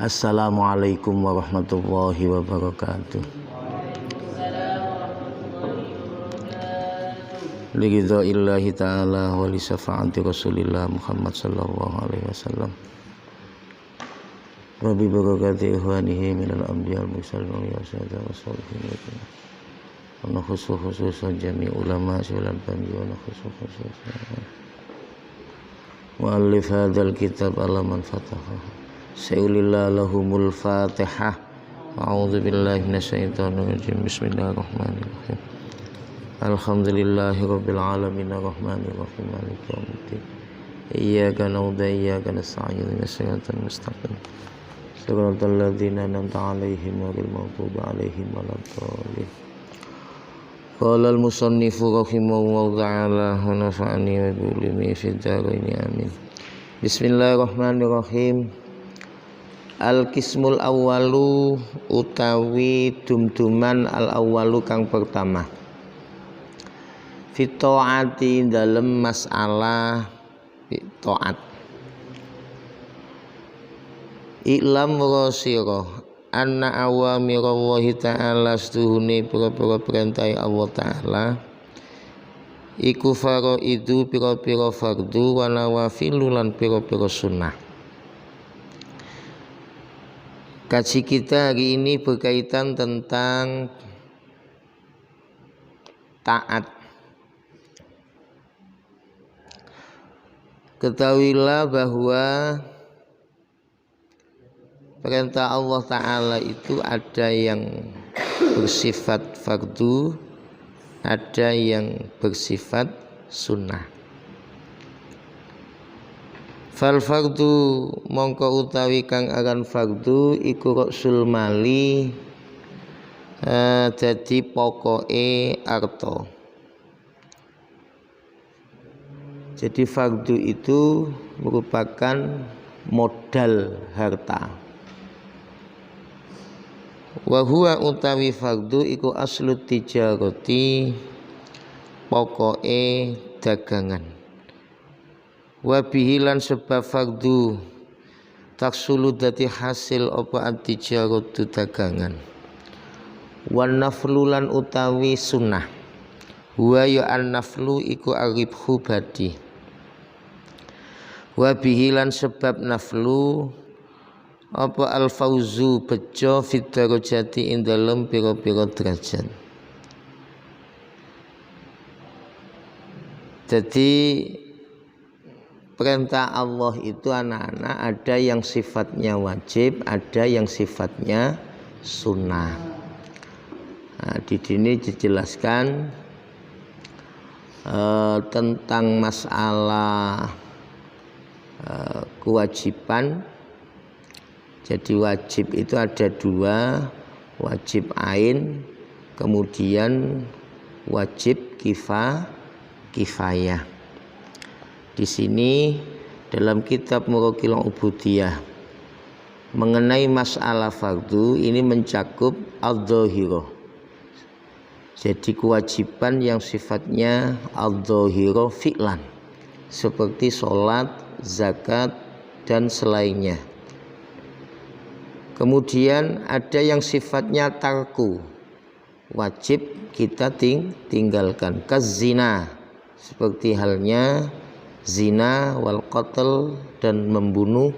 Assalamualaikum warahmatullahi wabarakatuh. Liridha'illahi ta'ala wa li syafa'ati Rasulillah Muhammad sallallahu alaihi wasallam. Wa bi barakati ikhwanihi minal anbiya wal mursalin wa syahada wa sholihin wa khususan jami' ulama syulal bani wa khususan mu'allif hadzal kitab ala man fataha. Sayyidillah lahumul fatihah. A'udzu billahi minasyaitonir rajim. Bismillahirrahmanirrahim. Alhamdulillahi rabbil alamin arrahmanir rahim maliki yaumiddin. Iyyaka na'budu wa iyyaka nasta'in ihdinas siratal mustaqim. Siratal ladzina an'amta 'alaihim ghairil maghdubi 'alaihim waladdallin. Qala al-musannifu rahimahullahu ta'ala wa nafa'ani wa bi ulumi fid dharain amin. Bismillahirrahmanirrahim. Al-qismul awwalu utawi dumduman al-awwalu kang pertama. Fitoati dalam masalah taat. Iklam rasira anna awamirallahi ta'ala setuhune pira-pira perintah Allah ta'ala iku faraidu pira-pira fardu wa nawafilu lan pira-pira sunnah. Kaji kita hari ini berkaitan tentang taat. Ketahuilah bahwa perintah Allah Ta'ala itu ada yang bersifat fardu, ada yang bersifat sunnah. Fal fardu mongko utawi kang aran fardu iku rasul mali dadi pokoke arta. Jadi fardu itu merupakan modal harta. Wa huwa utawi fardu iku aslu tijarati pokoke dagangan. Wa bihilan sebab fardu taksulu dadi hasil apa at-tijaratu dagangan. Wan naflu lan utawi sunnah. Wa ya an-naflu iku aribhu badi. Wa bihilan sebab naflu apa al-fauzu bejo fit darajati ing dalem pira-pira derajat. Jadi perintah Allah itu anak-anak ada yang sifatnya wajib, ada yang sifatnya sunnah. Nah, di sini dijelaskan tentang masalah kewajiban. Jadi wajib itu ada dua, wajib ain, kemudian wajib kifayah. Di sini dalam kitab Muraqilah Ubudiyah mengenai masalah fardu ini mencakup al-dhahirah. Jadi kewajiban yang sifatnya al-dhahirah fi'lan seperti sholat, zakat dan selainnya. Kemudian ada yang sifatnya tarku, wajib kita tinggalkan, kazina seperti halnya zina wal qatl dan membunuh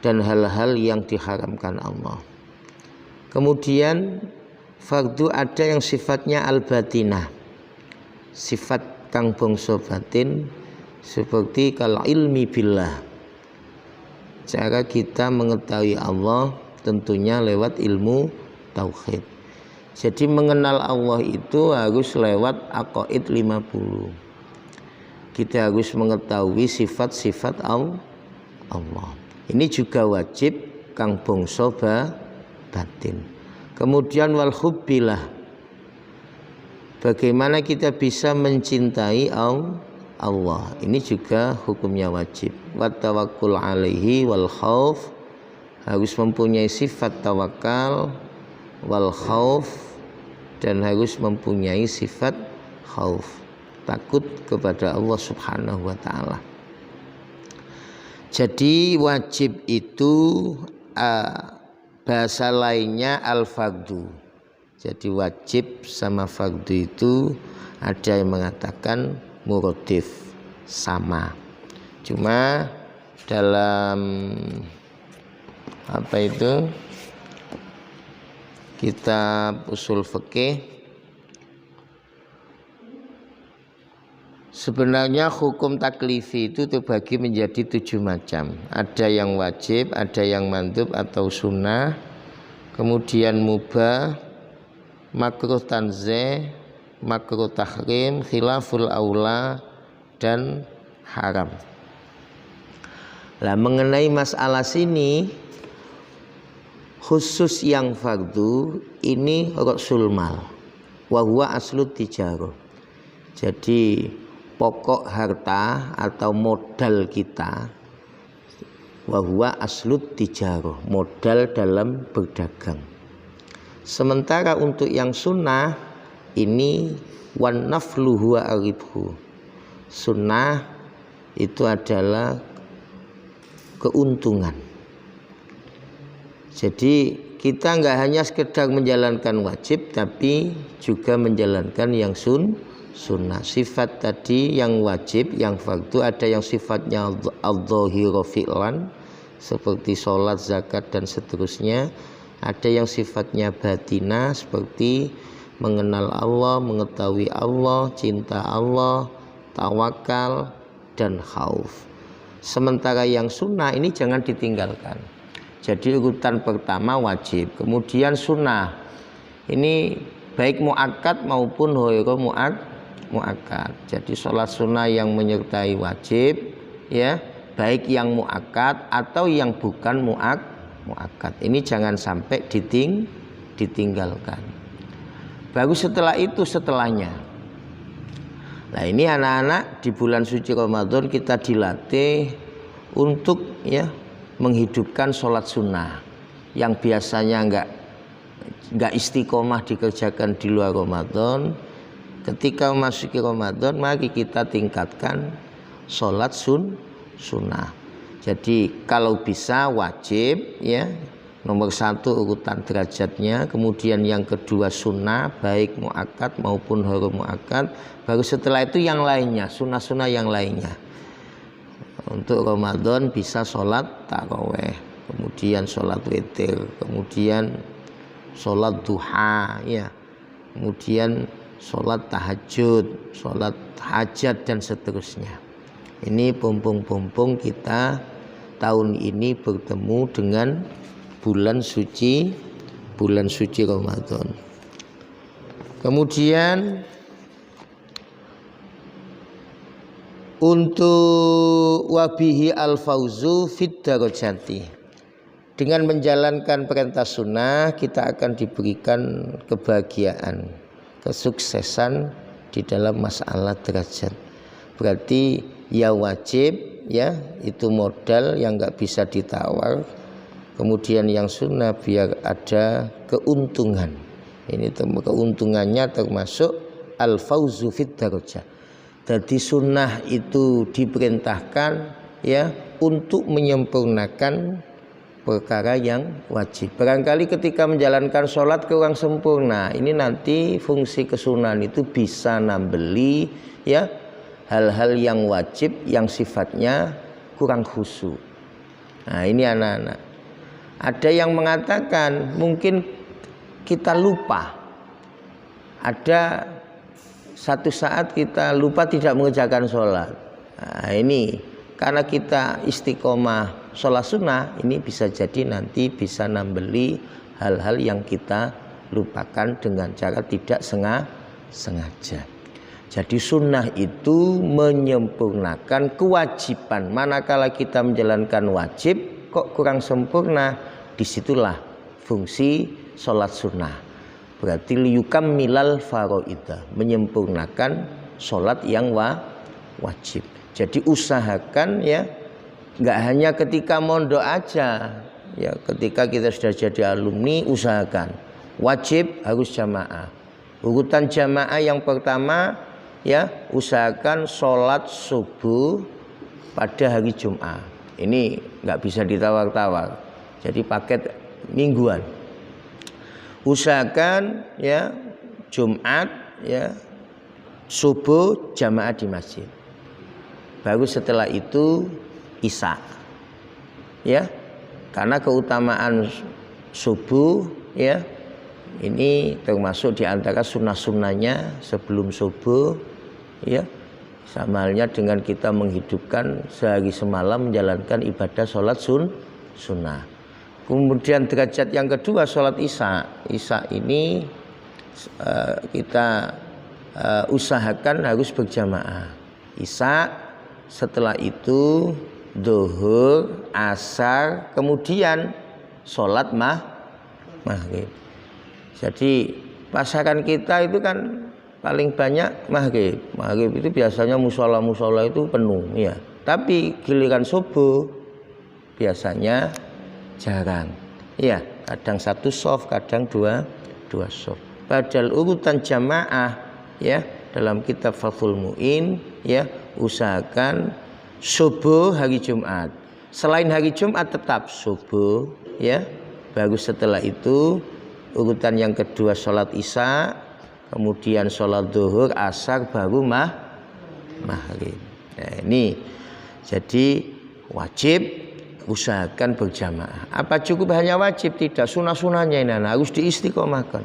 dan hal-hal yang diharamkan Allah. Kemudian fardu ada yang sifatnya al-batinah, sifat kang bangsa batin seperti kal ilmi billah. Cara kita mengetahui Allah tentunya lewat ilmu tauhid. Jadi mengenal Allah itu harus lewat aqaid 50. Kita harus mengetahui sifat-sifat Allah. Ini juga wajib kang bangsa batin. Kemudian wal hubbilah. Bagaimana kita bisa mencintai Allah? Ini juga hukumnya wajib. Wa tawakkul alaihi wal khauf, harus mempunyai sifat tawakal, wal khauf, dan harus mempunyai sifat khauf, takut kepada Allah Subhanahu wa taala. Jadi wajib itu bahasa lainnya al-fardhu. Jadi wajib sama fardhu itu ada yang mengatakan muradif, sama. Cuma dalam kitab usul fikih sebenarnya hukum taklifi itu terbagi menjadi 7 macam. Ada yang wajib, ada yang mandub atau sunnah, kemudian mubah, makruh tanzih, makruh tahrim, khilaful aula, dan haram. Nah, mengenai masalah sini khusus yang fardu ini rasul mal wa huwa aslu tijarah. Jadi pokok harta atau modal kita wa huwa aslu tijarah, modal dalam berdagang. Sementara untuk yang sunnah ini wan naflu huwa aribhu. Sunnah itu adalah keuntungan. Jadi kita nggak hanya sekedar menjalankan wajib, tapi juga menjalankan yang sunnah. Sifat tadi yang wajib, yang fardu, ada yang sifatnya al-dhahiru fi'lan seperti sholat, zakat, dan seterusnya. Ada yang sifatnya batina seperti mengenal Allah, mengetahui Allah, cinta Allah, tawakal, dan khauf. Sementara yang sunnah ini jangan ditinggalkan. Jadi urutan pertama wajib, kemudian sunnah. Ini baik muakkad maupun ghairu muakkad. Jadi sholat sunnah yang menyertai wajib, ya, baik yang muakkad atau yang bukan muakkad. Ini jangan sampai ditinggalkan. Baru setelah itu setelahnya. Nah, ini anak-anak di bulan suci Ramadan kita dilatih untuk menghidupkan sholat sunnah yang biasanya nggak istiqomah dikerjakan di luar Ramadan. Ketika memasuki Ramadan, mari kita tingkatkan sholat sunnah. Jadi kalau bisa wajib, ya, nomor 1 urutan derajatnya, kemudian yang kedua sunnah baik muakkad maupun ghairu muakkad, baru setelah itu yang lainnya, sunnah-sunnah yang lainnya. Untuk Ramadan bisa sholat taraweh, kemudian sholat witir, kemudian sholat duha, ya, kemudian sholat tahajud, sholat hajat, dan seterusnya. Ini pompong-pompong kita tahun ini bertemu dengan bulan suci Ramadan. Kemudian untuk wabihi al-fauzu fid darajati, dengan menjalankan perintah sunnah kita akan diberikan kebahagiaan, kesuksesan di dalam masalah derajat. Berarti ya wajib, ya, itu modal yang nggak bisa ditawar. Kemudian yang sunnah biar ada keuntungan. Ini keuntungannya termasuk al-fauzu fid darajat. Jadi sunnah itu diperintahkan, ya, untuk menyempurnakan perkara yang wajib. Barangkali ketika menjalankan sholat kurang sempurna, ini nanti fungsi kesunahan itu bisa nambeli, ya, hal-hal yang wajib yang sifatnya kurang khusyuk. Nah, ini anak-anak. Ada yang mengatakan mungkin kita lupa. Ada satu saat kita lupa tidak mengerjakan sholat. Nah, ini karena kita istiqomah sholat sunnah, ini bisa jadi nanti bisa nambeli hal-hal yang kita lupakan dengan cara tidak sengaja. Jadi sunnah itu menyempurnakan kewajiban. Manakala kita menjalankan wajib kok kurang sempurna, disitulah fungsi sholat sunnah. Berarti liyukam milal faroida, menyempurnakan sholat yang wajib. Jadi usahakan, ya, nggak hanya ketika mondok aja, ya, ketika kita sudah jadi alumni usahakan wajib harus jamaah. Urutan jamaah yang pertama, ya, usahakan sholat subuh pada hari Jumat. Ini nggak bisa ditawar-tawar. Jadi paket mingguan. Usahakan ya Jumat ya subuh jamaah di masjid. Baru setelah itu Isya. Ya. Karena keutamaan subuh ya ini termasuk di antara sunnah-sunnahnya sebelum subuh ya. Sama halnya dengan kita menghidupkan sehari semalam menjalankan ibadah sholat sunnah. Kemudian derajat yang kedua sholat Isya. Isya ini kita usahakan harus berjamaah. Isya, setelah itu Zuhur, Asar, kemudian sholat maghrib. Jadi pasaran kita itu kan paling banyak maghrib. Maghrib itu biasanya musola itu penuh ya. Tapi giliran subuh biasanya jarang. Ya, kadang satu shaf, kadang dua shaf. Padahal urutan jamaah ya dalam kitab Fathul Mu'in ya usahakan subuh hari Jumat. Selain hari Jumat tetap subuh ya. Baru setelah itu urutan yang kedua sholat Isya, kemudian sholat Zuhur, Asar, baru maghrib. Nah, ini jadi wajib usahakan berjamaah. Apa cukup hanya wajib? Tidak, sunnah-sunnahnya ini harus diistiqomahkan.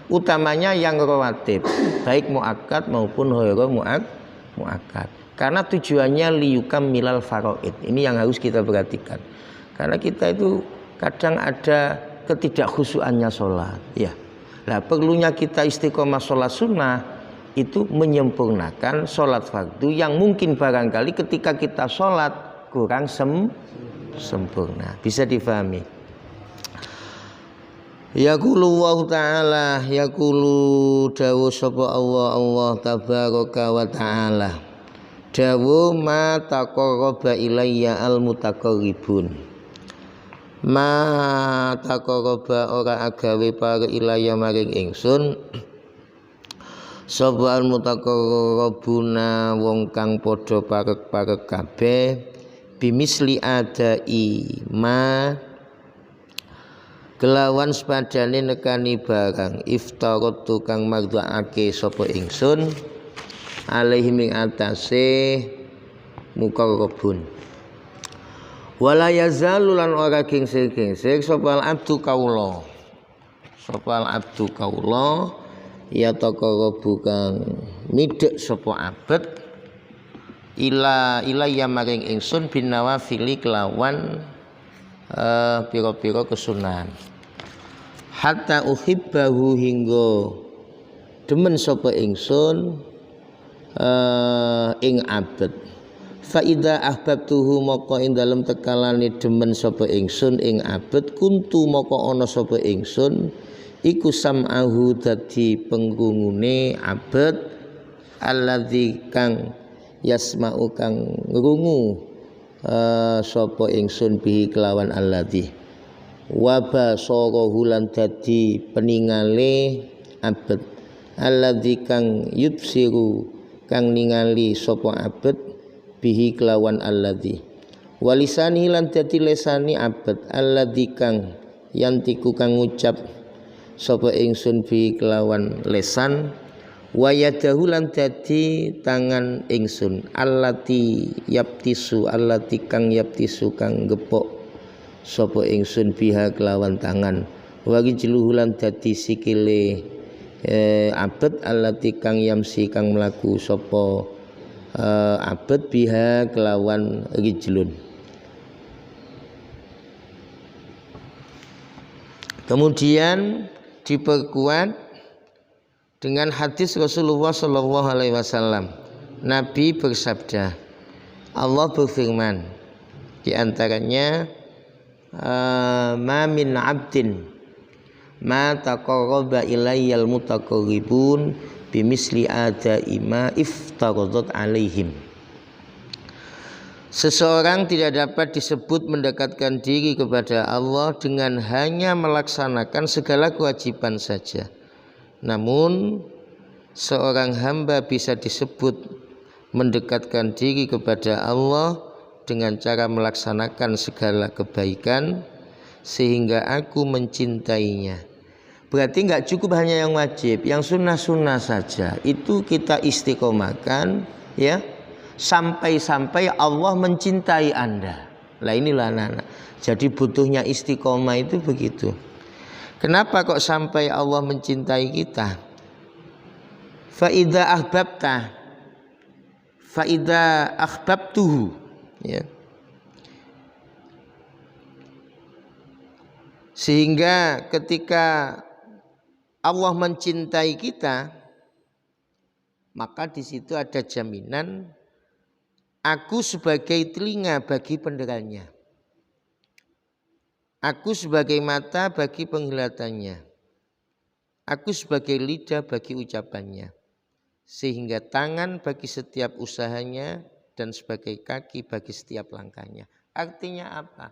Utamanya yang rawatib, baik muakkad maupun ghairu muakkad. Karena tujuannya liyukam milal faraid. Ini yang harus kita perhatikan. Karena kita itu kadang ada ketidakkhusyuannya sholat. Ya, nah perlunya kita istiqomah sholat sunnah itu menyempurnakan sholat fardu yang mungkin barangkali ketika kita sholat kurang sempurna. Bisa difahami. Yaqulu wa ta'ala, yaqulu dawu sapa Allah tabaraka wa ta'ala. Dawu ma taqarraba ilayya al mutaqarribun. Ma taqarraba ora agawe para ilayya maring ingsun. Sapa al mutaqarrabuna wong kang padha parek-parek kabeh bimisli adai ma kelawan sepadane nekani barang iftaratu kang mardhaake sapa ingsun alaihi ming atase muqarrabun wala yazalu lan ora gingsir-gingsir sapa abdu kaula ya taqarrabu kang midhek sapa abad ilayya maring ingsun bin nawafili kelawan pira-pira kesunahan hatta uhibbahu hingga demen sapa ingsun ing abad fa idza ahbabtuhu maka ing dalem tekalane demen sapa ingsun ing abad kuntu maka ana sapa ingsun iku sam'ahu dadi pengrungune abad alladzi kang yasma'u kang ngrungu sapa ingsun bihi kelawan alladzi wa basarahu lan dadi peningale abad alladzi kang yubsiru kang ningali sapa abad bihi kelawan alladzi walisani lan dadi lesani abad alladzi kang yantiku kang ngucap sapa ingsun bihi kelawan lesan wa yadahu lan dadi tangan ingsun allati kang yaptisu kang gepok sapa ingsun biha kelawan tangan wa rijluhu lan dadi sikile abad allati kang yamsi kang mlaku sapa abad biha kelawan rijlun. Kemudian diperkuat dengan hadis Rasulullah Shallallahu Alaihi Wasallam. Nabi bersabda, Allah berfirman, di antaranya, ma min abdin ma taqarraba ilayyal mutaqarribun bimisli adai ma iftaradat alaihim. Seseorang tidak dapat disebut mendekatkan diri kepada Allah dengan hanya melaksanakan segala kewajiban saja. Namun seorang hamba bisa disebut mendekatkan diri kepada Allah dengan cara melaksanakan segala kebaikan sehingga aku mencintainya. Berarti nggak cukup hanya yang wajib, yang sunnah-sunnah saja itu kita istiqomahkan ya, sampai Allah mencintai Anda. Lah inilah anak-anak. Jadi butuhnya istiqomah itu begitu. Kenapa kok sampai Allah mencintai kita? Fa idza ahbabtuhu ya. Sehingga ketika Allah mencintai kita, maka di situ ada jaminan aku sebagai telinga bagi pendengarnya, aku sebagai mata bagi penglihatannya, aku sebagai lidah bagi ucapannya, sehingga tangan bagi setiap usahanya dan sebagai kaki bagi setiap langkahnya. Artinya apa?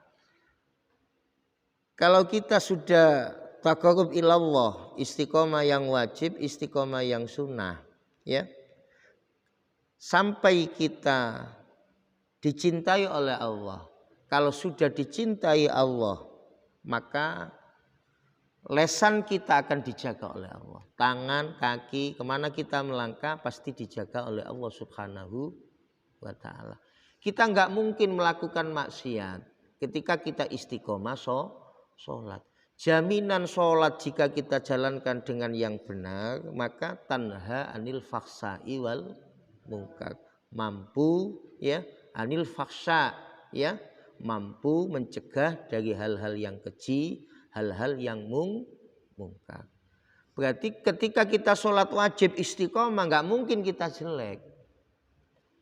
Kalau kita sudah taqarrub ilallah, istiqomah yang wajib, istiqomah yang sunnah, ya, sampai kita dicintai oleh Allah. Kalau sudah dicintai Allah, maka lesan kita akan dijaga oleh Allah. Tangan, kaki, kemana kita melangkah pasti dijaga oleh Allah Subhanahu wa ta'ala. Kita nggak mungkin melakukan maksiat ketika kita istiqomah sholat. Jaminan sholat jika kita jalankan dengan yang benar, maka tanha anil fakhsai wal munkar, mampu ya anil fakhsa ya, mampu mencegah dari hal-hal yang keji, hal-hal yang mungkar. Berarti ketika kita sholat wajib istiqomah nggak mungkin kita jelek.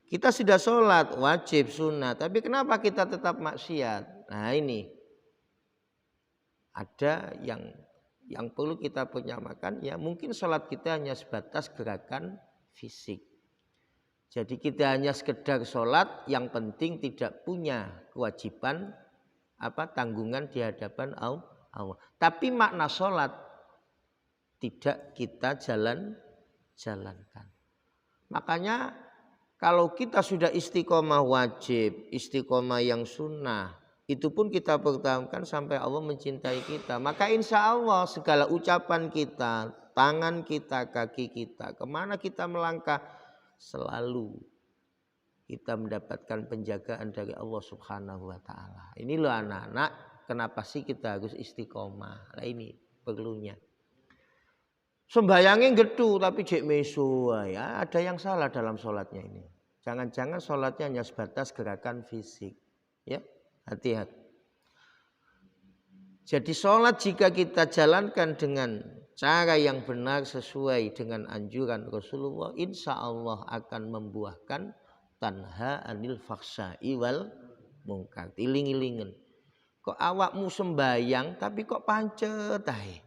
Kita sudah sholat wajib sunnah, tapi kenapa kita tetap maksiat? Nah ini ada yang perlu kita penyamakan ya, mungkin sholat kita hanya sebatas gerakan fisik. Jadi kita hanya sekedar sholat, yang penting tidak punya kewajiban tanggungan di hadapan Allah. Tapi makna sholat tidak kita jalankan. Makanya kalau kita sudah istiqomah wajib, istiqomah yang sunnah, itu pun kita pertahankan sampai Allah mencintai kita. Maka insya Allah segala ucapan kita, tangan kita, kaki kita, kemana kita melangkah, selalu kita mendapatkan penjagaan dari Allah Subhanahu wa ta'ala. Ini loh anak-anak, kenapa sih kita harus istiqomah? Nah ini perlunya. Sembayangnya gedu tapi jek mesu, ya ada yang salah dalam sholatnya ini. Jangan-jangan sholatnya hanya sebatas gerakan fisik, ya. Hati-hati. Jadi sholat jika kita jalankan dengan cara yang benar sesuai dengan anjuran Rasulullah, insya Allah akan membuahkan tanha anil fakhsai wal munkar. Iling-ilingen. Kok awakmu sembayang tapi kok pancet ae.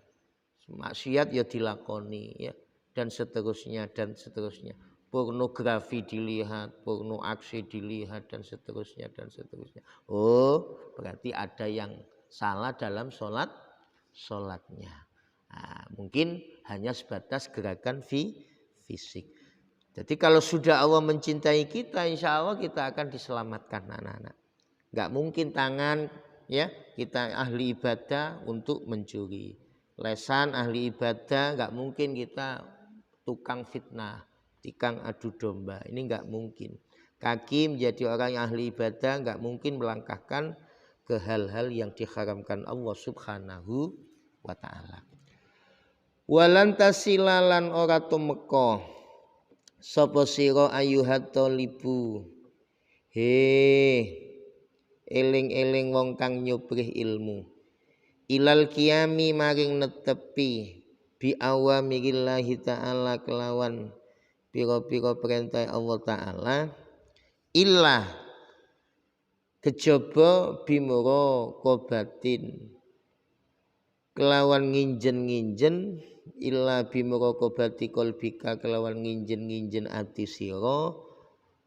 Maksiat ya dilakoni ya, dan seterusnya dan seterusnya. Pornografi dilihat, porno aksi dilihat dan seterusnya dan seterusnya. Oh, berarti ada yang salah dalam sholatnya. Nah, mungkin hanya sebatas gerakan fisik. Jadi kalau sudah Allah mencintai kita, insya Allah kita akan diselamatkan anak-anak. Gak mungkin tangan ya kita ahli ibadah untuk mencuri. Lesan ahli ibadah, gak mungkin kita tukang fitnah, tikang adu domba, ini nggak mungkin. Kaki menjadi orang yang ahli ibadah nggak mungkin melangkahkan ke hal-hal yang diharamkan Allah Subhanahu wa ta'ala. Walan tasilalan ora tumeka sapa sira ayuhat talibu, eling-eling wong kang nyubrih ilmu, ilal qiyami maring netepi bi awamirillahi ta'ala kelawan pira-pira perintah Allah Ta'ala, illa kejaba bimura kobatin kelawan nginjen-nginjen, illa bimura kobati kolbika kelawan nginjen-nginjen ati sira,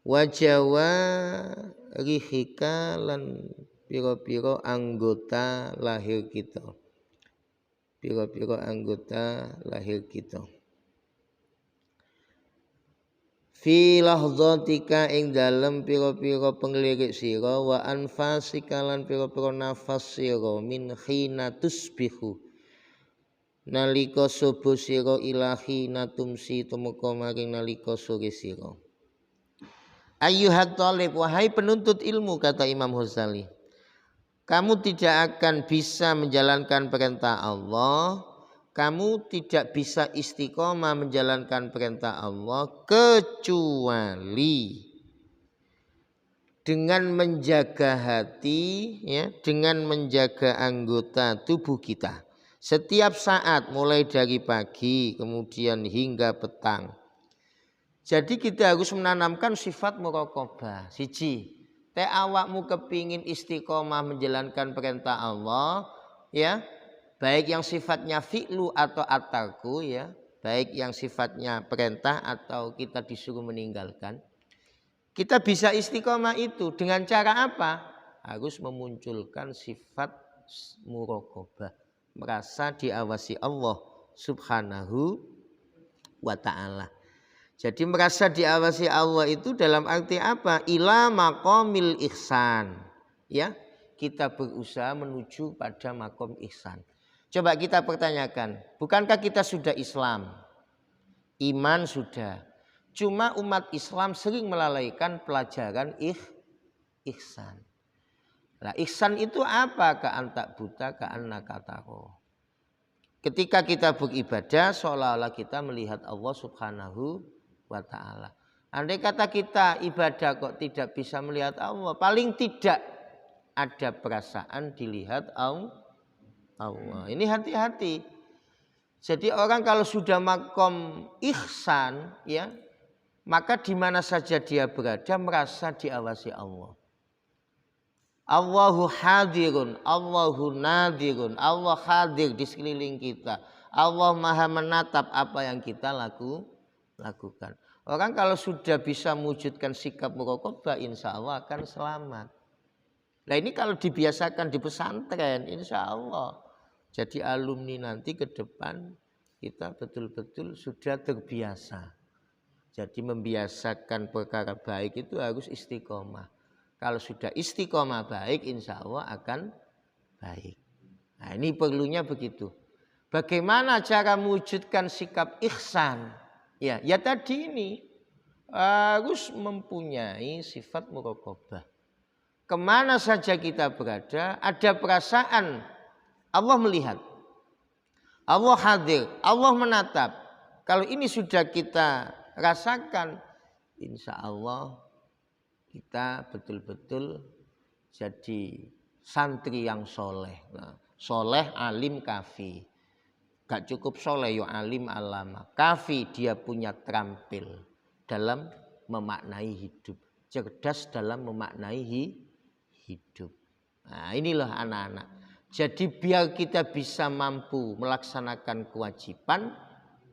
wajawa rihika lan pira-pira anggota lahir kita, pira-pira anggota lahir kita. fi lahdhatika ing dalem pira-pira penglirik sira wa anfasika lan pira-pira nafas sira min khina tusbihu nalika subuh sira ilahi natumsi tumeka maring nalika sore sira. Ayyuhat talib, wahai penuntut ilmu, kata Imam Ghazali, kamu tidak akan bisa menjalankan perintah Allah, kamu tidak bisa istiqomah menjalankan perintah Allah kecuali dengan menjaga hati, ya, dengan menjaga anggota tubuh kita. Setiap saat mulai dari pagi kemudian hingga petang. Jadi kita harus menanamkan sifat muraqabah. Siji, awakmu kepingin istiqomah menjalankan perintah Allah, ya, baik yang sifatnya fi'lu atau atarku, ya, baik yang sifatnya perintah atau kita disuruh meninggalkan. Kita bisa istiqomah itu dengan cara apa? Harus memunculkan sifat muraqabah, merasa diawasi Allah Subhanahu wa ta'ala. Jadi merasa diawasi Allah itu dalam arti apa? Ila maqamil ihsan. Ya, kita berusaha menuju pada makom ihsan. Coba kita pertanyakan, bukankah kita sudah Islam? Iman sudah. Cuma umat Islam sering melalaikan pelajaran ihsan. Nah, ihsan itu apa? Ka'an tak buta, ka'an nakataro. Ketika kita beribadah seolah-olah kita melihat Allah Subhanahu wa ta'ala. Andai kata kita ibadah kok tidak bisa melihat Allah, paling tidak ada perasaan dilihat Allah. Ini hati-hati. Jadi orang kalau sudah makom ihsan, ya, maka di mana saja dia berada merasa diawasi Allah. Allahu hadirun, Allahu nadirun, Allah hadir di sekeliling kita. Allah maha menatap apa yang kita lakukan. Orang kalau sudah bisa mewujudkan sikap muraqabah, insya Allah akan selamat. Nah ini kalau dibiasakan di pesantren, insya Allah jadi alumni nanti ke depan kita betul-betul sudah terbiasa. Jadi membiasakan perkara baik itu harus istiqomah. Kalau sudah istiqomah baik, insya Allah akan baik. Nah ini perlunya begitu. Bagaimana cara mewujudkan sikap ihsan? Ya tadi ini harus mempunyai sifat muraqabah. Kemana saja kita berada, ada perasaan Allah melihat, Allah hadir, Allah menatap. Kalau ini sudah kita rasakan, insya Allah kita betul-betul jadi santri yang soleh. Nah, soleh, alim, kafi. Gak cukup soleh, yo alim, alama. Kafi, dia punya terampil dalam memaknai hidup. Cerdas dalam memaknai hidup. Nah inilah anak-anak. Jadi biar kita bisa mampu melaksanakan kewajiban,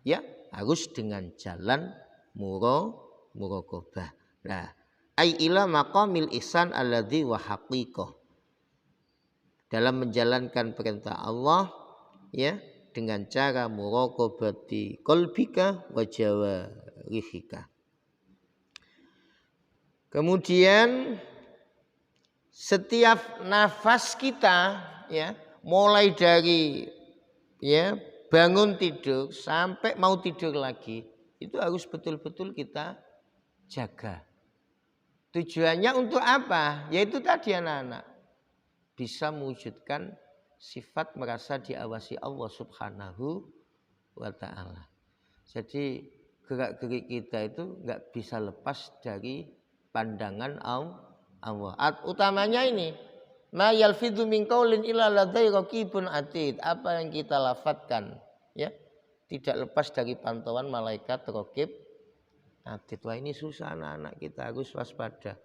ya harus dengan jalan muraqabah. Nah, ai ila maqamil ihsan alladzi wa haqiqah. Dalam menjalankan perintah Allah, ya, dengan cara muraqabati qalbika wa jawarihika. Kemudian setiap nafas kita, ya, mulai dari, ya, bangun tidur sampai mau tidur lagi, itu harus betul-betul kita jaga. Tujuannya untuk apa? Yaitu tadi anak-anak bisa mewujudkan sifat merasa diawasi Allah Subhanahu wa ta'ala. Jadi gerak-gerik kita itu enggak bisa lepas dari pandangan Allah. Utamanya ini, ma yalfidhu min qaulin illa ladai raqibun atid. Apa yang kita lafadzkan, ya, tidak lepas dari pantauan malaikat raqib atid. Wah ini susah anak-anak, kita harus waspada.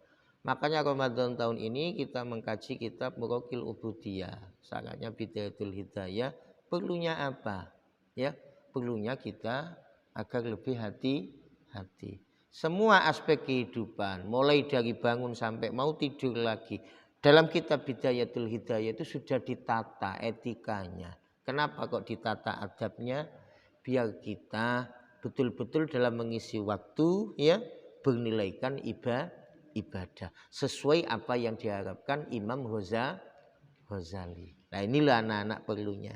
Makanya Ramadan tahun ini kita mengkaji kitab Muraqil Ubudiyah. Syaratnya Bidayatul Hidayah. Perlunya apa? Ya, perlunya kita agar lebih hati-hati. Semua aspek kehidupan, mulai dari bangun sampai mau tidur lagi, dalam kitab Bidayatul Hidayah itu sudah ditata etikanya. Kenapa kok ditata adabnya? Biar kita betul-betul dalam mengisi waktu, ya, bernilaikan ibadah sesuai apa yang diharapkan Imam Ghazali. Nah inilah anak-anak perlunya.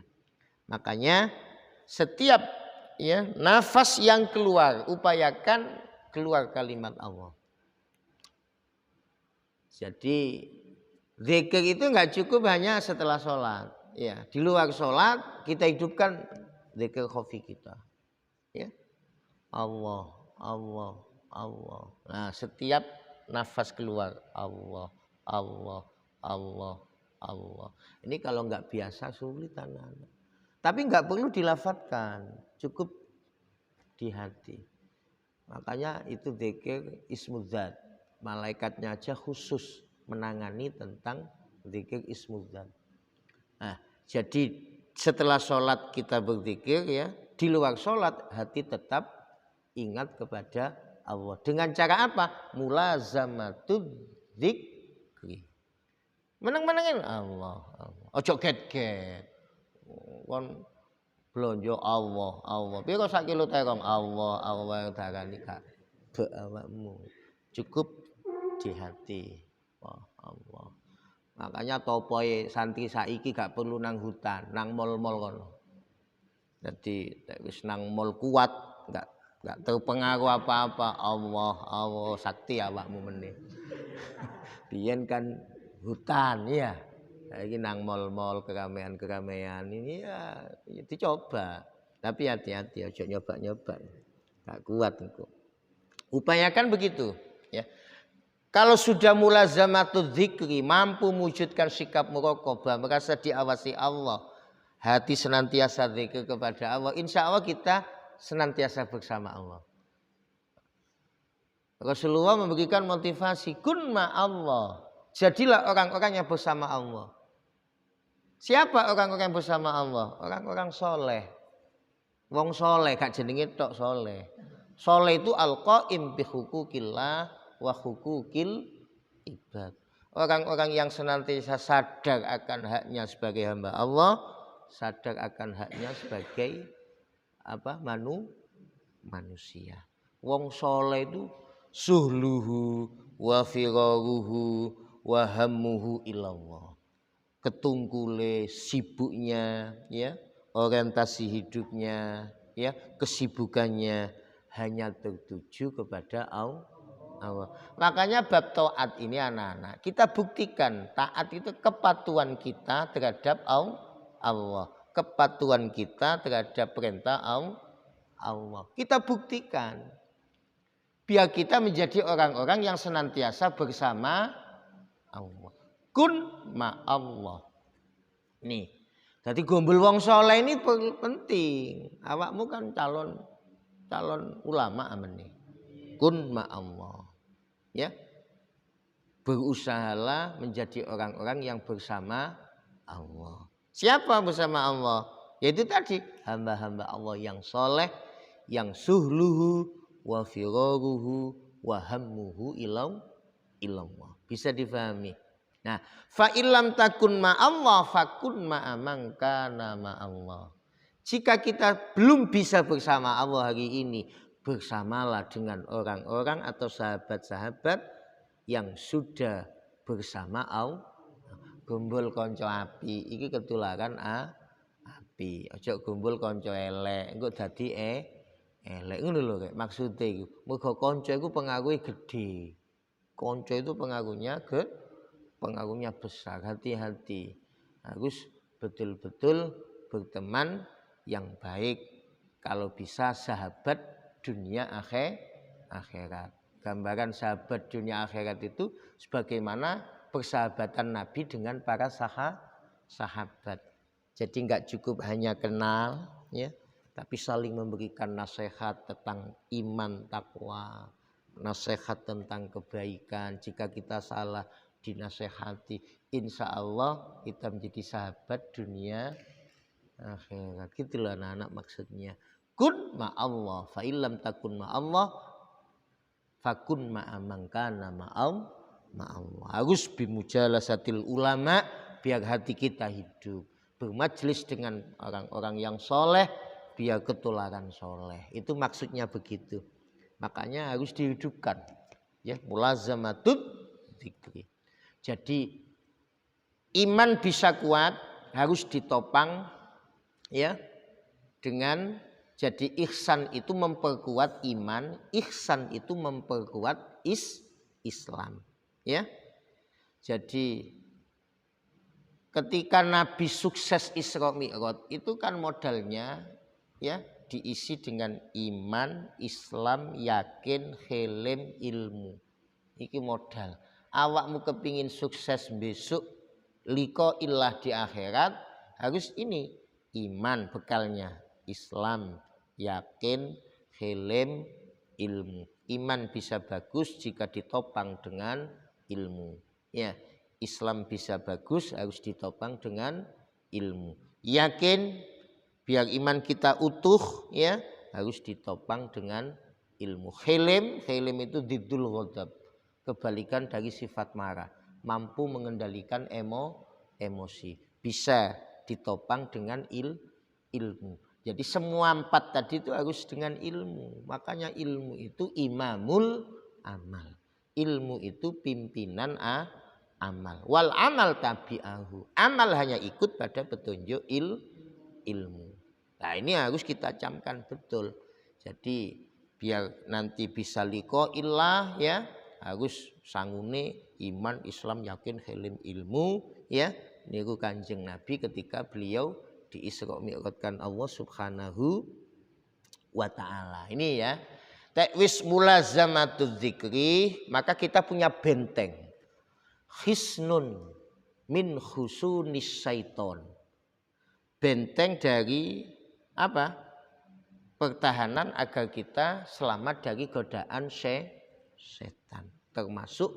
Makanya setiap nafas yang keluar upayakan keluar kalimat Allah. Jadi zikir itu nggak cukup hanya setelah sholat. Ya, di luar sholat kita hidupkan zikir khafi kita. Ya, Allah, Allah, Allah. Nah, setiap nafas keluar Allah, Allah, Allah, Allah. Ini kalau nggak biasa sulit anak-anak. Tapi nggak perlu dilafadzkan, cukup di hati. Makanya itu zikir ismudzat. Malaikatnya aja khusus menangani tentang zikir ismudzat. Nah, jadi setelah sholat kita berzikir ya, di luar sholat hati tetap ingat kepada Allah. Dengan cara apa? Mulazamatud dzikri. Menang-menangin Allah, Allah. Ojo get-get. Kon blonjo Allah, Allah. Piye kok sak kilo terong Allah, Allah darani gak be awakmu. Cukup di hati. Wah, Allah. Makanya topoe santri saiki gak perlu nang hutan, nang mall-mall kono. Jadi wis nang mall kuat, gak terpengaruh apa-apa. Allah, Allah sakti awakmu meneh. Biyen kan hutan ya. Saiki nang mall-mall keramaian ini ya dicoba. Tapi hati-hati aja nyoba-nyoba. Gak kuat engko. Upayakan begitu ya. Kalau sudah mulazamatul dzikri, mampu mewujudkan sikap muraqabah, merasa diawasi Allah, hati senantiasa zikir kepada Allah, insya Allah kita senantiasa bersama Allah. Rasulullah memberikan motivasi, kun ma'allah, jadilah orang-orang yang bersama Allah. Siapa orang-orang yang bersama Allah? Orang-orang soleh. Wong soleh, gak jenenge tok soleh. Soleh itu al-qaim bi hukukillah wa hukukil ibad. Orang-orang yang senantiasa sadar akan haknya sebagai hamba Allah, sadar akan haknya sebagai manusia. Wong soleh itu suhluhu wa firaruhu wa hammuhu ilallah. Ketungkule, sibuknya, ya, orientasi hidupnya, ya, kesibukannya hanya tertuju kepada Allah. Makanya bab taat ini anak-anak kita buktikan taat itu kepatuhan kita terhadap Allah, kepatuhan kita terhadap perintah Allah. Kita buktikan biar kita menjadi orang-orang yang senantiasa bersama Allah. Kun ma Allah. Nih, jadi gombol wong soleh ini penting. Awakmu kan calon ulama amene. Kun ma Allah. Ya. Berusahalah menjadi orang-orang yang bersama Allah. Siapa bersama Allah? Yaitu tadi hamba-hamba Allah yang soleh, yang suhluhu wa firaruhu wa hammuhu ilallah. Bisa difahami. Nah, fa illam takun ma Allah fakun ma amangkana ma Allah. Jika kita belum bisa bersama Allah hari ini, bersamalah dengan orang-orang atau sahabat-sahabat yang sudah bersama Allah. Gombol konco api, iki ketularan api. Ojo gombol konco elek, engko dadi elek ngono lho rek. Maksude iku, mergo konco iku pengaruhnya gede. Konco itu pengaruhnya besar. Hati-hati. Harus betul-betul berteman yang baik. Kalau bisa sahabat dunia akhirat. Gambaran sahabat dunia akhirat itu sebagaimana persahabatan Nabi dengan para sahabat. Jadi enggak cukup hanya kenal, ya, tapi saling memberikan nasihat tentang iman, takwa, nasihat tentang kebaikan. Jika kita salah dinasehati, insya Allah kita menjadi sahabat dunia akhirat. Gitulah anak-anak maksudnya. Kun ma Allah, fa illam takun ma Allah, fakun ma amangkana ma Allah. Harus bimujalasatil ulama biar hati kita hidup. Bermajlis dengan orang-orang yang soleh biar ketularan soleh. Itu maksudnya begitu. Makanya harus dihidupkan. Ya, mulazamatut dzikri. Jadi iman bisa kuat harus ditopang ya dengan jadi ihsan itu memperkuat iman, ihsan itu memperkuat Islam. Ya. Jadi ketika Nabi sukses Isra Mi'raj itu kan modalnya ya diisi dengan iman, Islam, yakin, hilm, ilmu. Iki modal. Awakmu kepingin sukses besok liko illah di akhirat harus ini iman bekalnya, Islam, yakin, hilm, ilmu. Iman bisa bagus jika ditopang dengan ilmu. Ya, Islam bisa bagus harus ditopang dengan ilmu. Yakin biar iman kita utuh ya harus ditopang dengan ilmu. Hilm itu diddul ghadab. Kebalikan dari sifat marah, mampu mengendalikan emosi, bisa ditopang dengan ilmu. Jadi semua 4 tadi itu harus dengan ilmu. Makanya ilmu itu imamul amal. Ilmu itu pimpinan amal. Wal amal tabi'ahu. Amal hanya ikut pada petunjuk ilmu. Nah ini harus kita camkan betul. Jadi biar nanti bisa liko illah ya harus sangune iman, Islam, yakin, hilm, ilmu ya. Niku Kanjeng Nabi ketika beliau di Isra Mi'rajkan Allah Subhanahu wa taala. Ini ya. Ta'wis mulazamatul dzikri, maka kita punya benteng. Hisnun min khusunis syaiton. Benteng dari apa? Pertahanan agar kita selamat dari godaan setan. Termasuk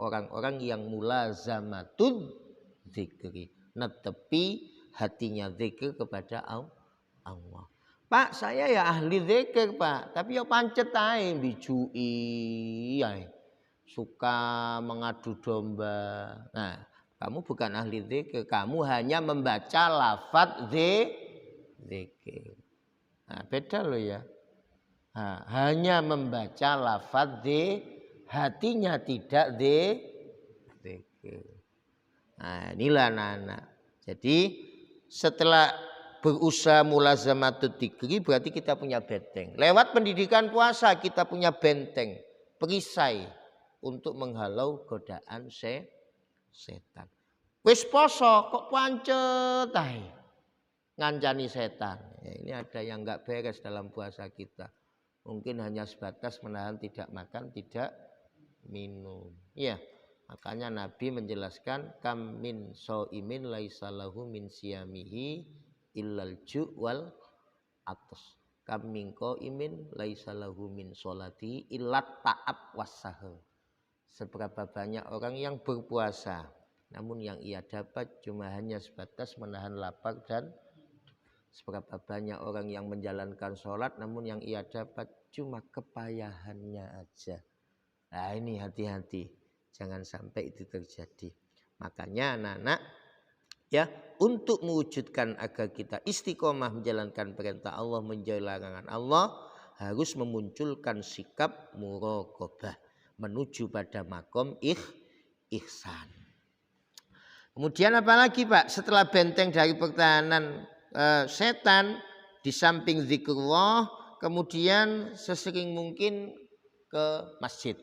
orang-orang yang mulazamatul dzikri, netepi hatinya zikir kepada Allah. Pak, saya ya ahli zikir, Pak, tapi ya pancet ae bijui ae. Suka mengadu domba. Nah, kamu bukan ahli zikir, kamu hanya membaca lafaz zikir. Nah, beda loh ya. Nah, hanya membaca lafaz hatinya tidak zikir. Nah, inilah anak-anak. Jadi setelah berusaha mulazamatut dzikri berarti kita punya benteng. Lewat pendidikan puasa kita punya benteng, perisai untuk menghalau godaan setan. Wis poso kok pancet ae. Ngancani setan. Ya, ini ada yang enggak beres dalam puasa kita. Mungkin hanya sebatas menahan tidak makan, tidak minum. Ya, makanya Nabi menjelaskan kam min shaimin laisa lahu min siyamihi illal ju' wal atas. Kam min qaimin laisa lahu min sholati illat ta'ab wassahar. Seberapa banyak orang yang berpuasa namun yang ia dapat cuma hanya sebatas menahan lapar, dan seberapa banyak orang yang menjalankan sholat namun yang ia dapat cuma kepayahannya aja. Nah ini hati-hati, jangan sampai itu terjadi. Makanya anak-anak ya, untuk mewujudkan agar kita istiqomah menjalankan perintah Allah, menjauhi larangan Allah, harus memunculkan sikap muraqabah menuju pada makom ihsan. Kemudian apalagi Pak, setelah benteng dari pertahanan setan, di samping zikrullah, kemudian sesering mungkin ke masjid,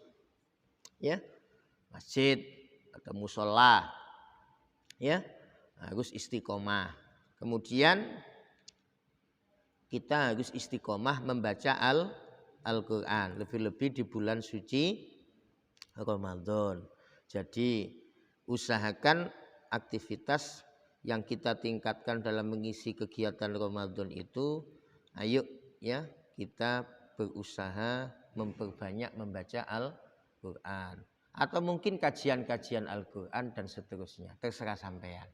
ya, masjid atau musola, ya, harus istiqomah. Kemudian kita harus istiqomah membaca Al-Quran, lebih-lebih di bulan suci Ramadan. Jadi usahakan aktivitas yang kita tingkatkan dalam mengisi kegiatan Ramadan itu, ayo ya kita berusaha memperbanyak membaca Al-Quran atau mungkin kajian-kajian Al-Quran dan seterusnya, terserah sampean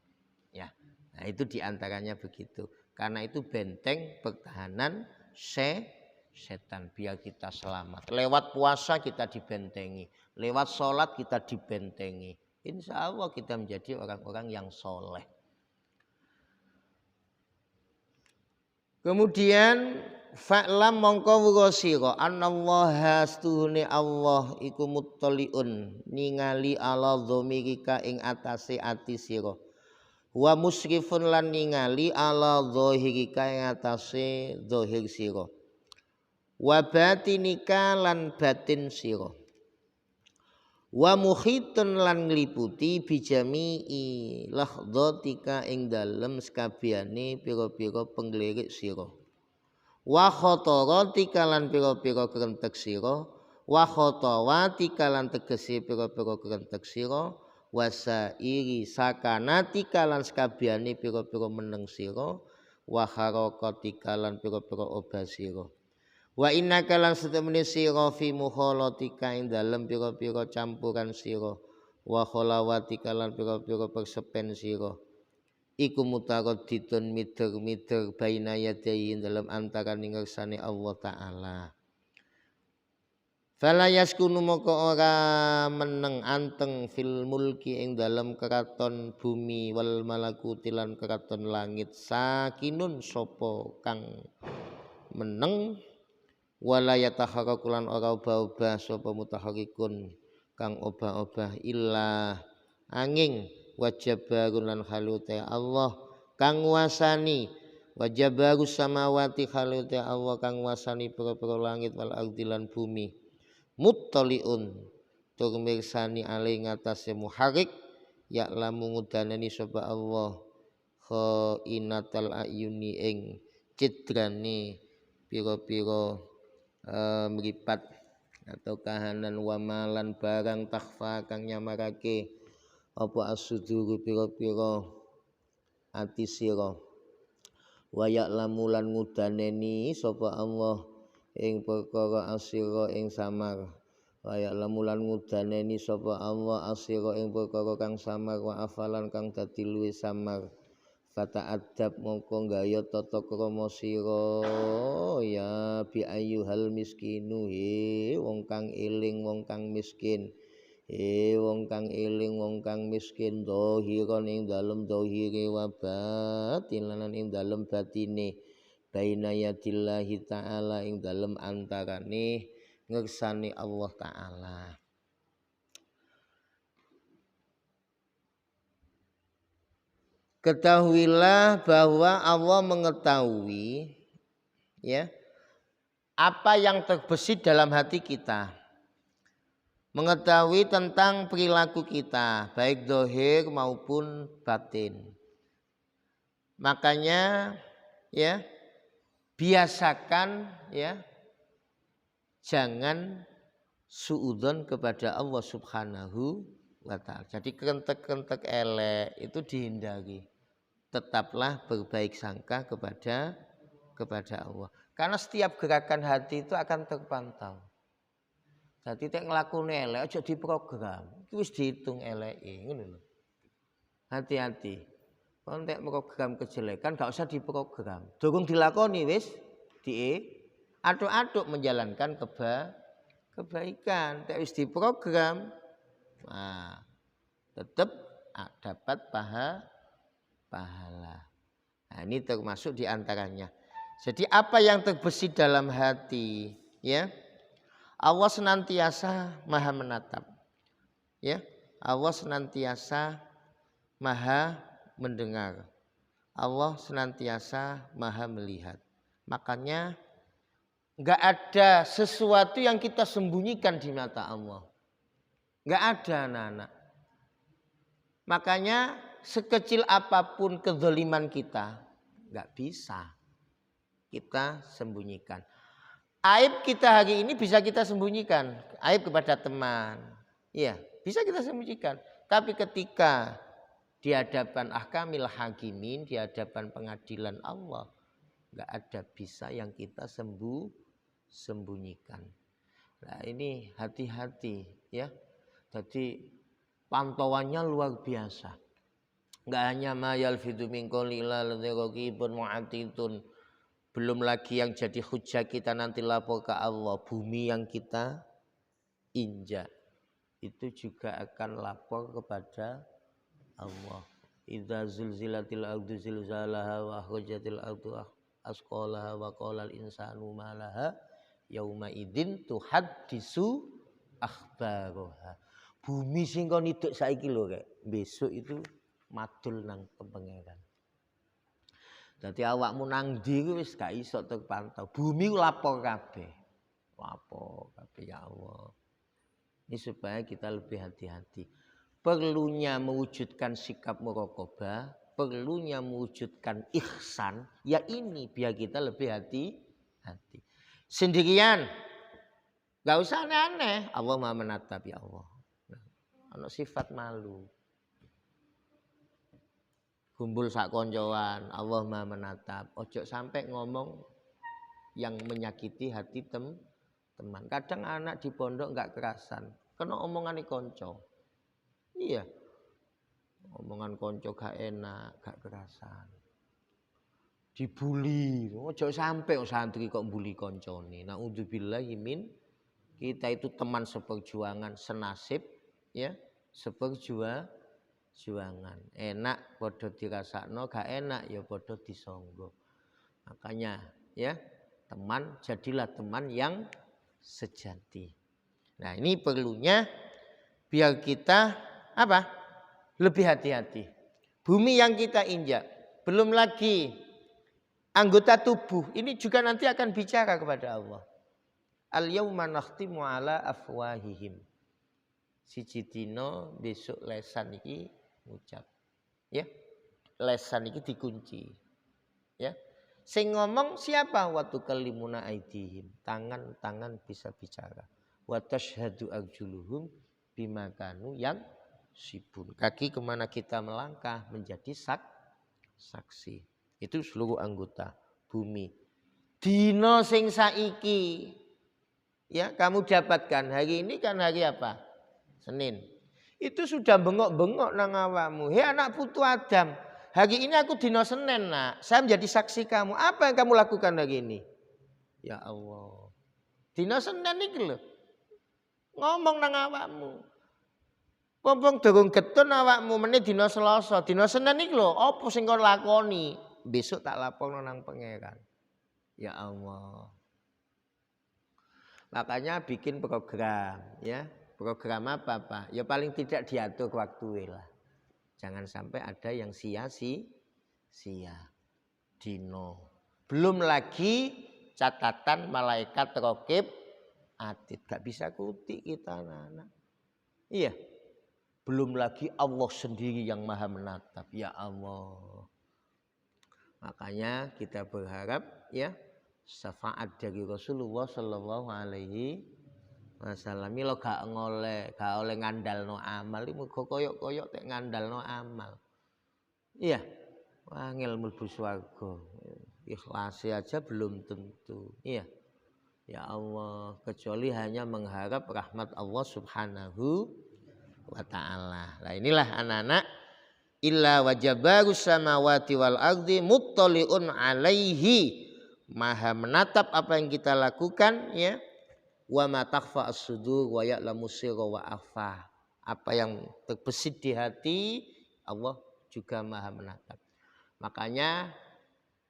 ya. Nah itu diantaranya begitu, karena itu benteng pertahanan setan biar kita selamat. Lewat puasa kita dibentengi, lewat sholat kita dibentengi. Insya Allah kita menjadi orang-orang yang soleh. Kemudian fa'lam mongko weruh sira annallaha astuhune Allah iku muttaliun ningali ala dhamirika ing atase ati sira wa musrifun lan ningali ala dhahirika ing atase zahir sira wa batinika lan batin sira wa mukhitun lan ngliputi bijami'i lahdhatika ing dalem sakabehane pira-pira penglirik sira wa khotaratika lan pira-pira kerentek sira wa khotawatika lan tegese pira-pira kerentek sira wasairi sakanatika lan sakabehane pira-pira meneng sira wa harakatika lan pira-pira obah sira wa innaka lan setemene sira fi mukhalatika ing dalem pira-pira campuran sira wa khalawatika lan pira-pira persepen sira iku mutaraddidun mider-mider baina yadayhi dalam antaraning ngersane Allah taala fala yaskunu moko ora meneng anteng fil mulki ing dalam keraton bumi wal malakuti lan keraton langit sakinun sapa kang meneng wala yataharraku lan ora obah-obah sapa mutaharrikun kang obah-obah illa angin wajabarun lan halute Allah kang wasani wajabarus samawati halute Allah kang wasani pira-pira langit wal ardi lan bumi muttaliun tur mirsani ali ngatasé muharrik ya lamu ngudanani sapa Allah khainatal ayuni ing cidrane pira-pira mripat atau kahanan wamalan barang takhfa kang nyamarake apa as-suduru pira-pira ati sira wa ya'lamu lan ngudaneni sapa Allah ing perkara asira ing samar wa ya'lamu lan ngudaneni sapa Allah asira ing perkara kang samar wa afalan kang dadi luwih samar kata adab mongko gaya tata krama sira ya bi ayyuhal miskinu wong kang eling wong kang miskin wong kang eling wong kang miskin dohiron ing dalem dohire wa batinan ing dalem batine baina yadillahi ta'ala ing dalem antarane ngersane Allah taala. Ketahuilah bahwa Allah mengetahui ya apa yang terbesit dalam hati kita. Mengetahui tentang perilaku kita, baik zahir maupun batin. Makanya ya biasakan ya jangan suudzon kepada Allah Subhanahu wa taala. Jadi kerentek-kerentek elek itu dihindari. Tetaplah berbaik sangka kepada Allah. Karena setiap gerakan hati itu akan terpantau. Jadi tek nglakune elek aja diprogram. Iki wis dihitung eleke, ngono lho. Hati-hati. Kon tek program kejelekan gak usah diprogram. Durung dilakoni wis aduk-aduk menjalankan kebaikan. Tek wis diprogram. Nah, tetap dapat pahala. Nah, ini termasuk diantaranya. Jadi apa yang terbesit dalam hati, ya Allah senantiasa maha menatap, ya Allah senantiasa maha mendengar, Allah senantiasa maha melihat. Makanya nggak ada sesuatu yang kita sembunyikan di mata Allah, nggak ada anak-anak. Makanya sekecil apapun kezaliman kita nggak bisa kita sembunyikan. Aib kita hari ini bisa kita sembunyikan, aib kepada teman, ya bisa kita sembunyikan. Tapi ketika di hadapan ahkamil hakimin, di hadapan pengadilan Allah, nggak ada bisa yang kita sembunyikan. Nah ini hati-hati ya. Jadi pantauannya luar biasa. Nggak hanya mayal fidu min qouli illa ladzi raqibun mu'atidun. Belum lagi yang jadi hujah kita nanti lapor ke Allah, bumi yang kita injak itu juga akan lapor kepada Allah. Idza zulzilatil ardu zilzalaha wa akhrajatil ardu asqalaha wa qala al-insanu ma laha yauma idzin tuhaddisu akhbaraha. Bumi sing kon iduk saiki lho rek, besok itu madul nang kepengeran. Dadi awakmu nang ndi kuwi wis gak iso terpantau. Bumi ku lapor kabeh. Lapor kabeh ya Allah. Ini supaya kita lebih hati-hati. Perlunya mewujudkan sikap muraqabah, perlunya mewujudkan ihsan, ya ini biar kita lebih hati-hati. Sendirian, gak usah aneh-aneh. Allah Maha menatap ya Allah. Ana sifat malu. Kumpul sak koncoan, Allah Maha menatap. Ojo sampai ngomong yang menyakiti hati teman. Kadang anak di pondok nggak kerasan, kena omongan konco. Iya, omongan konco gak enak, gak kerasan. Dibully, ojo sampai santri kok bully koncone. Naudzubillahi min, kita itu teman seperjuangan, senasib, ya, seperjuangan. Enak podo dirasakno, gak enak ya podo disonggo. Makanya, ya, teman jadilah teman yang sejati. Nah, ini perlunya biar kita apa? Lebih hati-hati. Bumi yang kita injak, belum lagi anggota tubuh, ini juga nanti akan bicara kepada Allah. Al-yauma nakhtimu ala afwahihim. Siji dina besok lesan iki ngucap. Ya. Lesan iki dikunci. Ya. Sing ngomong siapa? Wa tukallimuna aidihim. Tangan-tangan bisa bicara. Wa tashhadu arjuluhum bima kanu yang sibun. Kaki kemana kita melangkah menjadi saksi. Itu seluruh anggota bumi. Dino sing saiki, ya kamu dapatkan hari ini kan hari apa? Senin. Itu sudah bengok-bengok nang awakmu. Hei anak putu Adam, hari ini aku dino Senin nak. Saya menjadi saksi kamu. Apa yang kamu lakukan hari ini? Ya Allah. Dino Senin iki lho. Ngomong nang awakmu. Pompong durung getun awakmu meneh dina Selasa, dina Senin iki lho, apa sing kon lakoni? Besok tak laporno nang pangeran. Ya Allah. Makanya bikin program, ya. Program apa, Pak? Ya paling tidak diatur waktu lah. Jangan sampai ada yang sia-sia. Dino. Belum lagi catatan malaikat raqib atid. Gak bisa kuti kita anak-anak. Iya. Belum lagi Allah sendiri yang maha menatap. Ya Allah. Makanya kita berharap ya syafaat dari Rasulullah Sallallahu Alaihi Wasallam. Milo gak oleh ngandalno amal. Ini koyok-koyok tek ngandalno amal. Iya. Wangil mlebu swarga. Ikhlasnya aja belum tentu. Iya. Ya Allah. Kecuali hanya mengharap rahmat Allah Subhanahu wa ta'ala. Nah inilah anak-anak. Illa wajabarus samawati wal ardi muttali'un alaihi. Maha menatap apa yang kita lakukan ya. Wa ma takhfa as-sudur wa ya'lamu sirra wa akhfa. Apa yang terbesit di hati Allah juga maha menatap. Makanya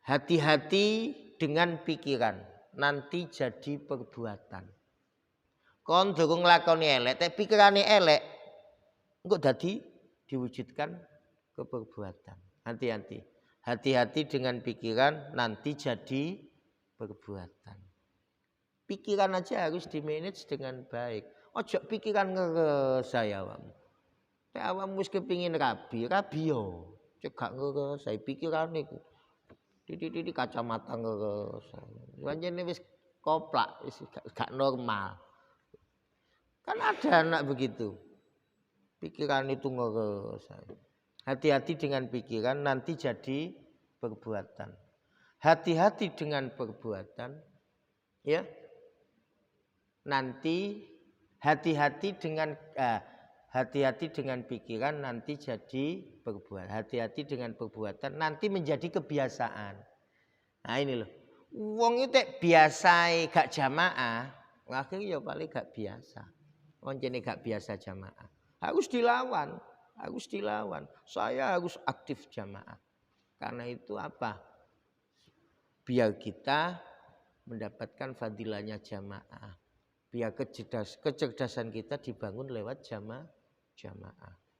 hati-hati dengan pikiran. Nanti jadi perbuatan. Kon durung nglakoni elek, tapi pikirane elek. Engko dadi diwujudkan ke perbuatan. Hati-hati. Hati-hati dengan pikiran nanti jadi perbuatan. Pikiran aja harus dimanage dengan baik. Ojo pikiran ngeres saya awakmu. Nek awakmu wis kepengin rabi yo. Cegak ngeres, saya pikiran niku. Titik-titik kacamata ngeres. Pancene wis koplak, wis gak normal. Kan ada anak begitu. Pikiran itu ngeres. Hati-hati dengan pikiran nanti jadi perbuatan. Hati-hati dengan perbuatan ya. Nanti hati-hati dengan pikiran nanti jadi perbuatan. Hati-hati dengan perbuatan nanti menjadi kebiasaan. Nah ini loh. Wong itu biasa gak jamaah, akhirnya ya paling gak biasa. Oncene gak biasa jamaah. Harus dilawan. Saya harus aktif jamaah. Karena itu apa? biar kita mendapatkan fadilahnya jamaah. Biar kecerdasan kita dibangun lewat jamaah.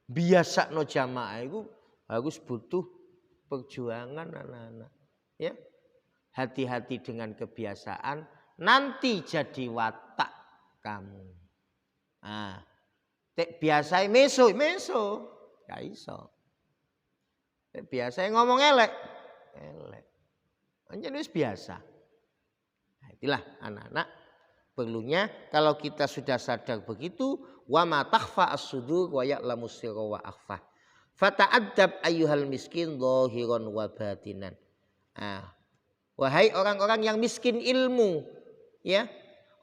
Biasa no jamaah itu harus butuh perjuangan anak-anak. Ya, hati-hati dengan kebiasaan. Nanti jadi watak kamu. Nah, biasa meso, gak iso. Biasa ngomong elek. Hanya biasa. Nah, itulah anak-anak. Perlunya kalau kita sudah sadar begitu, wa ma takhfa as-sudur wa ya'lamu sirra wa akhfa. Fata'addab ayyuhal miskin dhahiran wa batinan. Wahai orang-orang yang miskin ilmu, ya.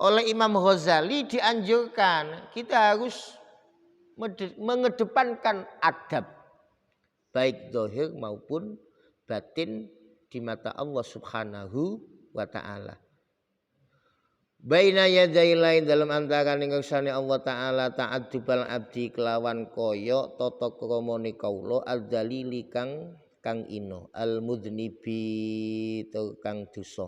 Oleh Imam Ghazali dianjurkan kita harus mengedepankan adab baik zahir maupun batin di mata Allah Subhanahu wa taala. Baina yaday lain dalam antara ngersane Allah taala ta'addubal abdi kelawan kaya tata kramane kaula adzalili kang ino al mudnibi kang dosa.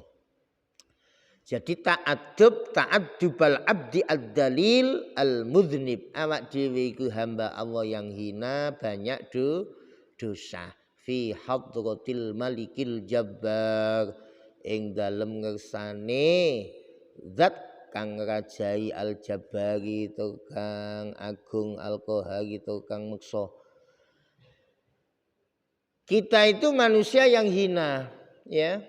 Jadi ta'addubal abdi ad-dalil al mudnib awak dhewe iku hamba Allah yang hina banyak dosa fi hadratil malikil jabbar ing dalem ngersane zat kang rajai al-jabari to kang agung al-qahari to kang meksa. Kita itu manusia yang hina, ya.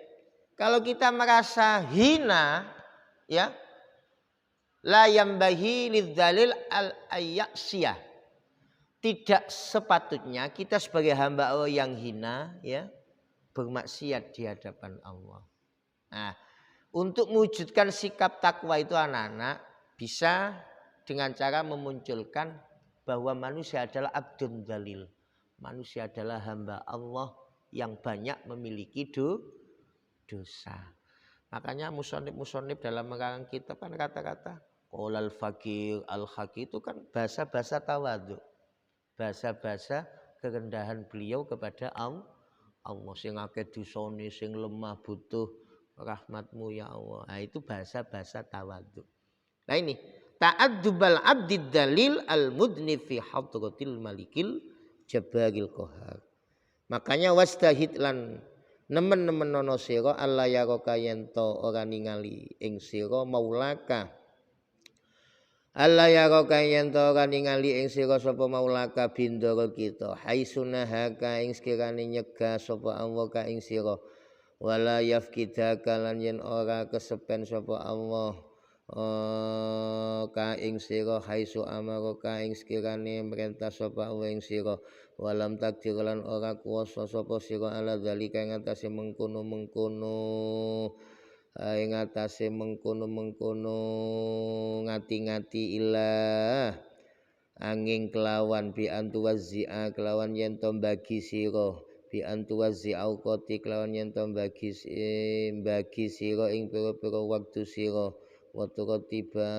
Kalau kita merasa hina, ya, la yambahi lidzalil al-ayyasiyah. Tidak sepatutnya kita sebagai hamba Allah yang hina, ya, bermaksiat di hadapan Allah. Nah, untuk mewujudkan sikap takwa itu anak-anak bisa dengan cara memunculkan bahwa manusia adalah abdun dzalil. Manusia adalah hamba Allah yang banyak memiliki dosa. Makanya musonib dalam mengarang kitab kan kata-kata qolal fakir al-haqi itu kan bahasa-bahasa tawadhu. Bahasa-bahasa kerendahan beliau kepada Allah. Sing akeh dosane, sing lemah butuh rahmatmu ya Allah. Nah, itu bahasa-bahasa tawadhu. Nah ini ta'addubal abdid dalil al mudni fi hadratil malikil jabbaril qahar. Makanya wastahid lan nemen-nemen nono sira Allah yaraka yen to ora ningali ing sira maulaka. Allah yaraka yen to ora ningali ing sira sapa maulaka bindara kita. Haisunahaka ing sekirane nyegah sapa Allah ka ing sira. Wala yafkidaka lan yen ora kesepen sapa Allah ka ing sira haisu amara ka ing sekirane merintah sapa Allah ing sira walam takdir lan ora kuwasa sapa sira ala zalika ing atase mengkono-mengkono ing atase mengkono-mengkono ngati-ngati ilah angin kelawan bi antuwazia kelawan yen to bagi sira bi antuwazi auqati kelawan yen to bagi sira ing pira-pira wektu sira watu tiba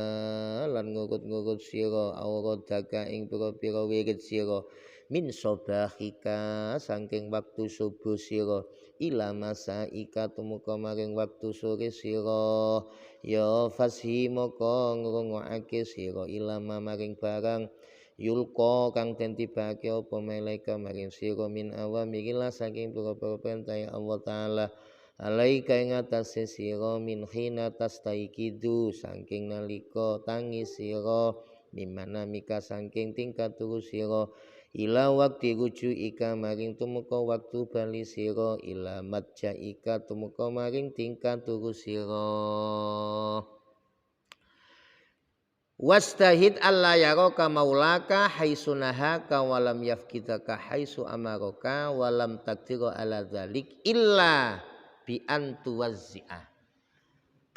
lan ngurut-ngurut sira auradaka ing pira-pira wirid sira min sobahika saking waktu subuh sira ila masaika tumuka maring waktu sore sira ya fashi moko ngrungokake sira ilama maring barang yulqa kang den tibake apa malaika maring sira min awamirilah saking pira-pira perintah Allah taala alaika ing atase sira min khina tastaikidu saking nalika tangi sira mimana mika saking tingkat turu sira ila wakti ruju ika maring tumuka waktu bali sira ila matja ika tumuka maring tingkat turu sira. Wastahid alla yaraka maulaka haisunahaka walam yafkidaka haisu amaraka walam takdiru ala dzalik illa bi antuwazzi'ah.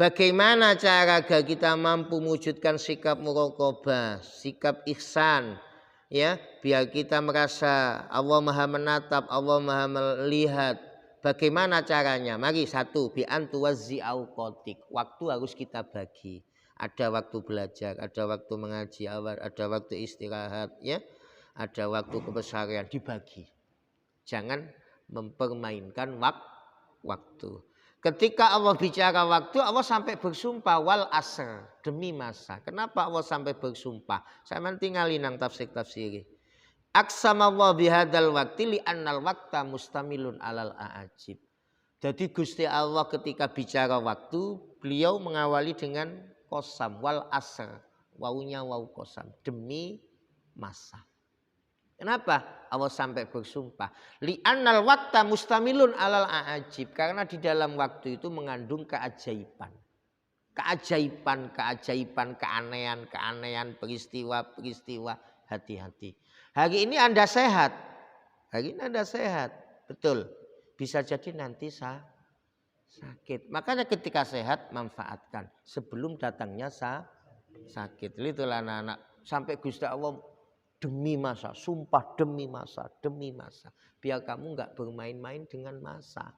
Bagaimana cara agar kita mampu mewujudkan sikap muraqabah, sikap ihsan, ya, biar kita merasa Allah Maha menatap, Allah Maha melihat. Bagaimana caranya? Mari satu bi antuwazzi'au qatik. Waktu harus kita bagi. Ada waktu belajar, ada waktu mengaji, ada waktu istirahat, ya, ada waktu kebesaran dibagi. Jangan mempermainkan waktu. Ketika Allah bicara waktu, Allah sampai bersumpah wal asr, demi masa. Kenapa Allah sampai bersumpah? Saya tinggalin nang tafsir-tafsir. Aqsama Allah bihadzal waqti li annal waqta mustamilun alal a'ajib. Jadi Gusti Allah ketika bicara waktu, beliau mengawali dengan qasam wal asr. Wawunya waw qasam, demi masa. Kenapa Allah sampai bersumpah? Li'annal waqta mustamilun alal a'ajib. Karena di dalam waktu itu mengandung keajaiban. Keajaiban, keanehan, peristiwa, hati-hati. Hari ini Anda sehat. Betul. Bisa jadi nanti sakit. Makanya ketika sehat manfaatkan. Sebelum datangnya sakit. Itulah anak-anak. Sampai Gusti Allah demi masa, sumpah demi masa. Biar kamu nggak bermain-main dengan masa.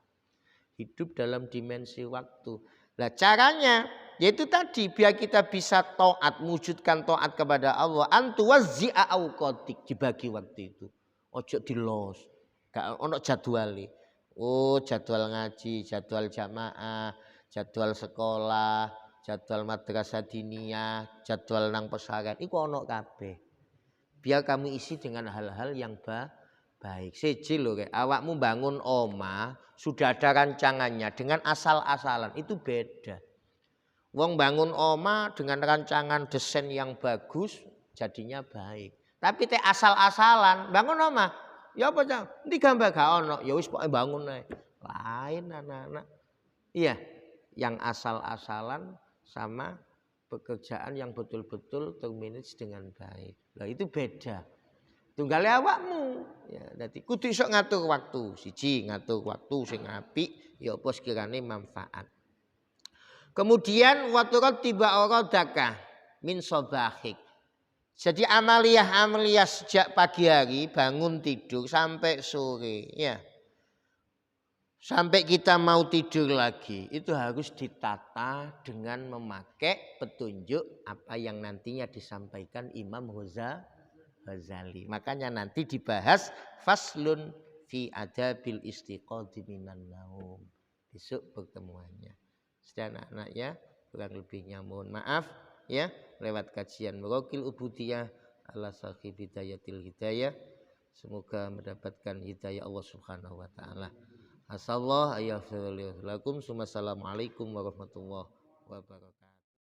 Hidup dalam dimensi waktu. Nah caranya, yaitu tadi biar kita bisa taat, mewujudkan taat kepada Allah. Antu wazzi'a awqatik, dibagi waktu itu. Ojo dilos, gak ono jadwali. Oh jadwal ngaji, jadwal jamaah, jadwal sekolah, jadwal madrasah diniyah, jadwal nang pesantren. Iku ono kabeh. Biar kamu isi dengan hal-hal yang baik. Siji lho, awakmu bangun omah sudah ada rancangannya dengan asal-asalan itu beda. Wong bangun omah dengan rancangan desain yang bagus jadinya baik. Tapi teh asal-asalan bangun omah, ya apa cang? Ndi gambar gak ono, ya wis pokoke bangun ae. Lain anak-anak. Iya, yang asal-asalan sama pekerjaan yang betul-betul termanage dengan baik. Lah itu beda. Tunggale awakmu. Ya, dadi kudu iso ngatur waktu. Siji ngatur waktu sing apik ya apa sekirane manfaat. Kemudian waturat tiba orodaka min sobahik. Jadi amaliyah sejak pagi hari bangun tidur sampai sore ya. Sampai kita mau tidur lagi itu harus ditata dengan memakai petunjuk apa yang nantinya disampaikan Imam Ghazali. Makanya nanti dibahas faslun fi adabil istiqadhi minan naum. Besok pertemuannya. Sudah anak-anak ya, kurang lebihnya mohon maaf ya lewat kajian Muraqil Ubudiyah ala sahib hidayatil hidayah. Semoga mendapatkan hidayah Allah Subhanahu wa taala. Assalamualaikum warahmatullahi wabarakatuh.